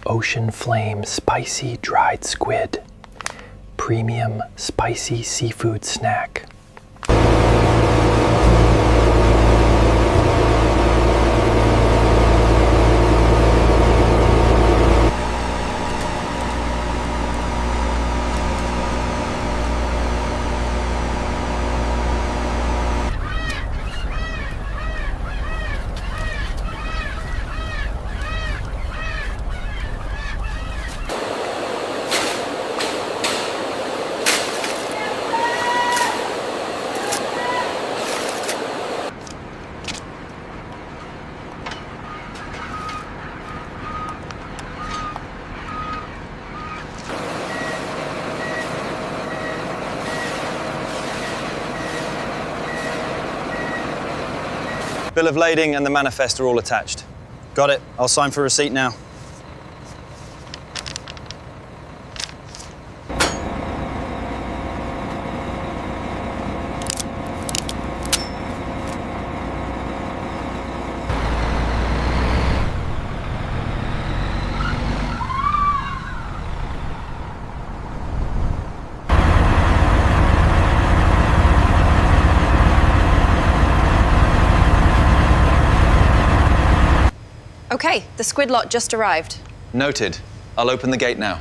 Ocean Flame Spicy Dried Squid. Premium spicy seafood snack. Bill of lading and the manifest are all attached. Got it. I'll sign for receipt now. Okay, the squid lot just arrived. Noted. I'll open the gate now.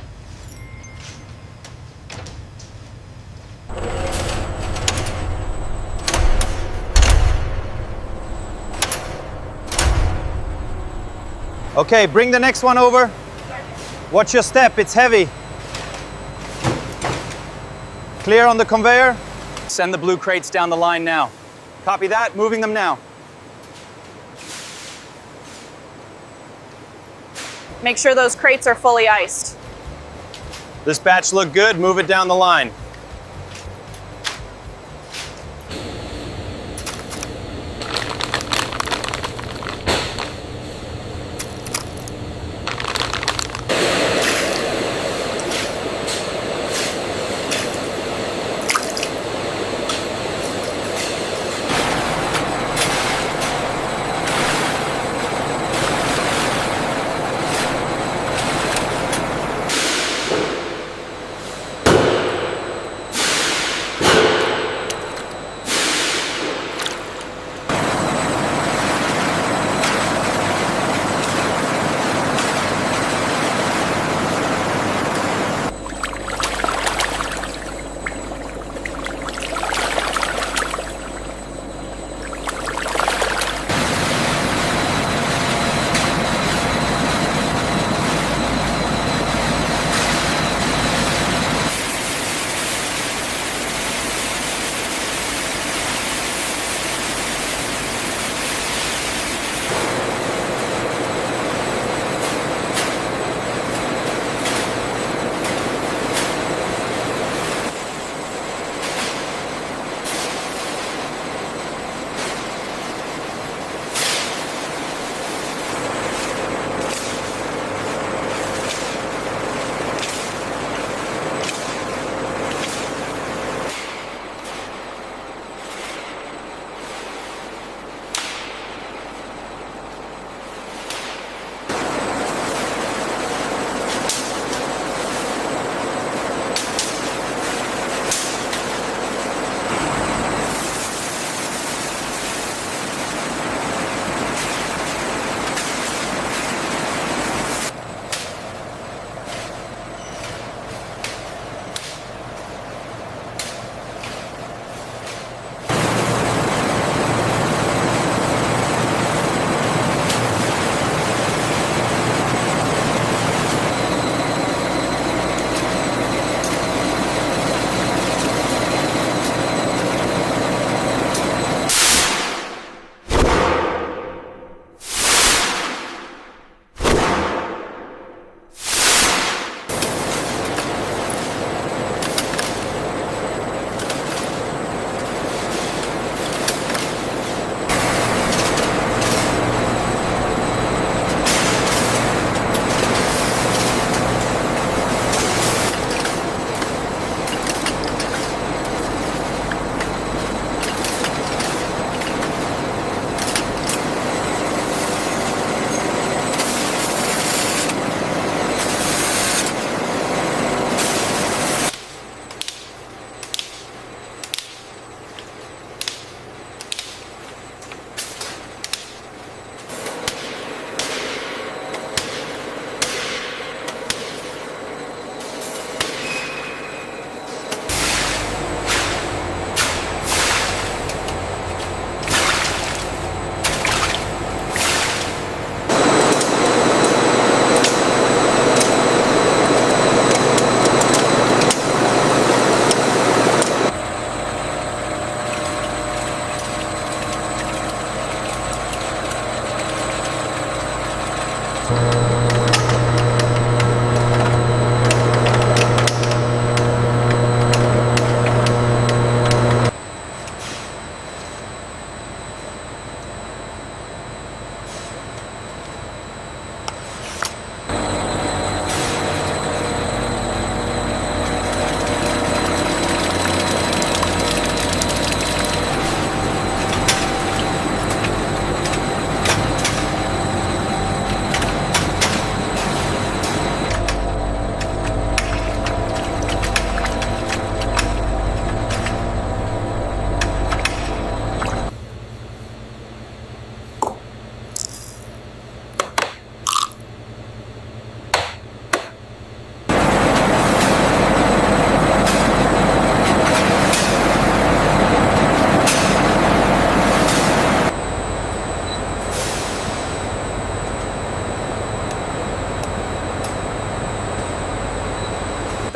Okay, bring the next one over. Watch your step, it's heavy. Clear on the conveyor. Send the blue crates down the line now. Copy that, moving them now. Make sure those crates are fully iced. This batch looked good, move it down the line.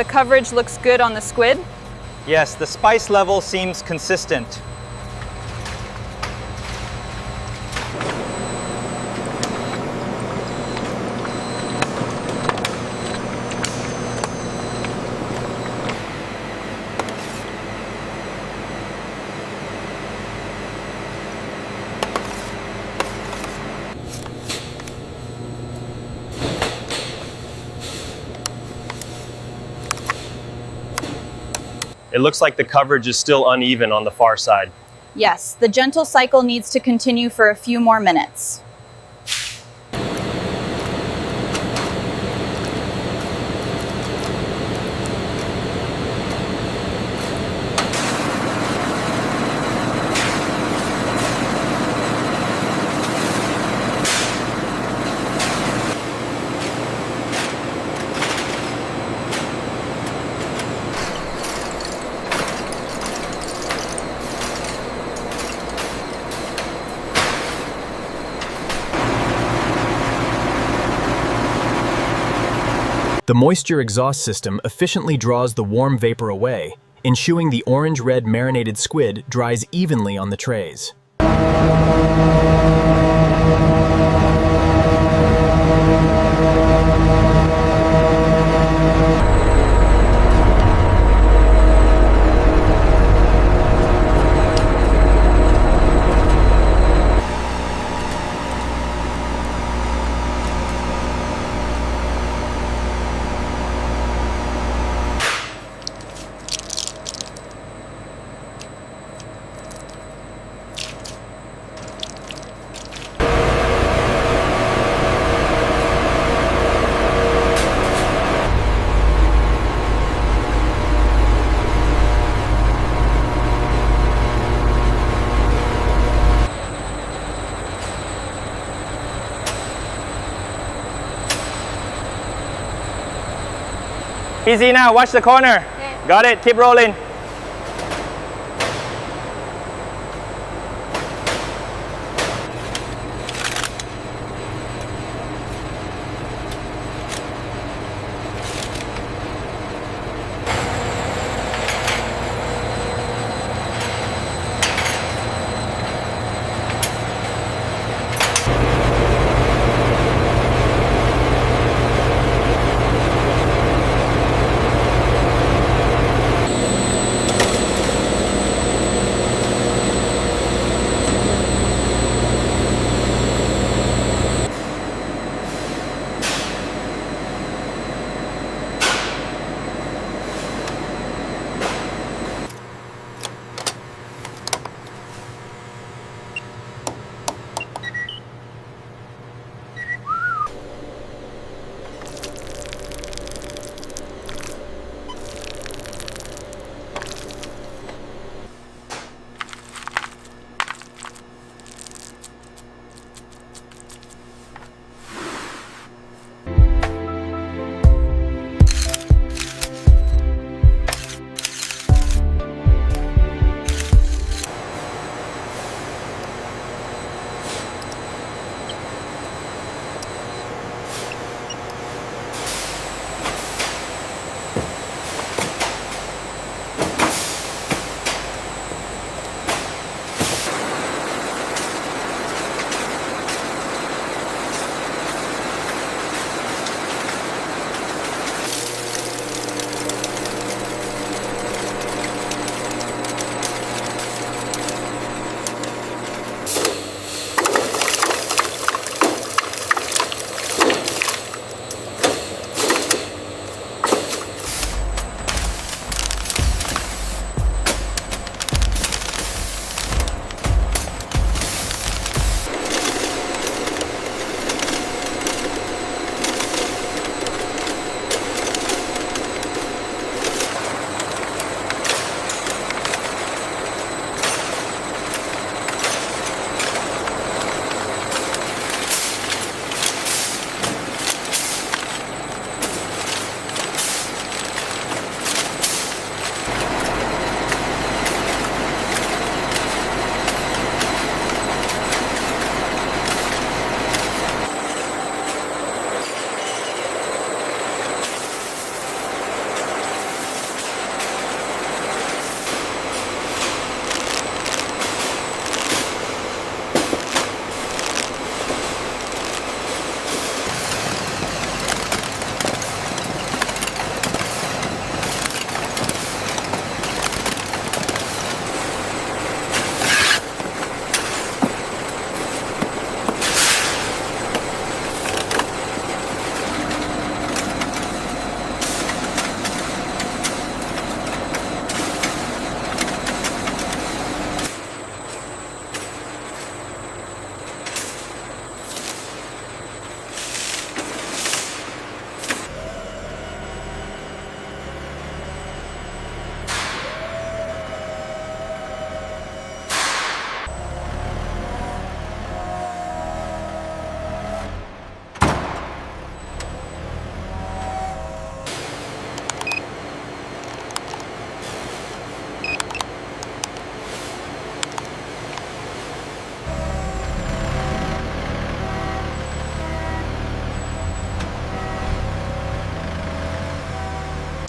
The coverage looks good on the squid. Yes, the spice level seems consistent. It looks like the coverage is still uneven on the far side. Yes, the gentle cycle needs to continue for a few more minutes. The moisture exhaust system efficiently draws the warm vapor away, ensuring the orange-red marinated squid dries evenly on the trays. Easy now, watch the corner. Got it, keep rolling.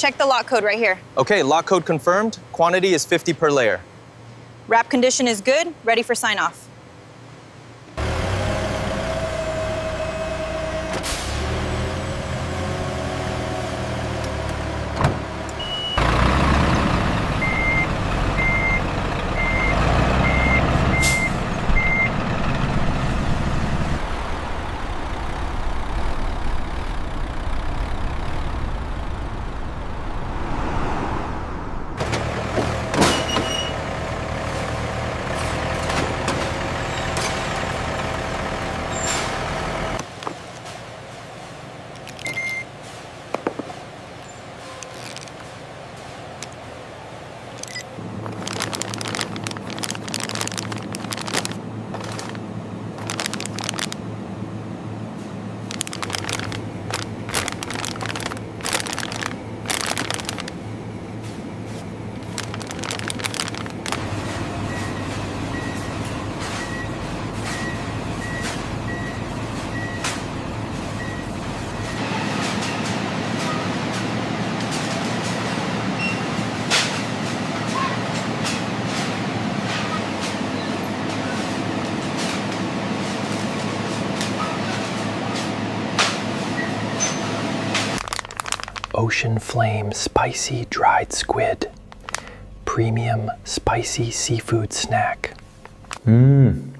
Check the lot code right here. Okay, lot code confirmed. Quantity is 50 per layer. Wrap condition is good, ready for sign off. Ocean Flame Spicy Dried Squid. Premium spicy seafood snack. Mmm.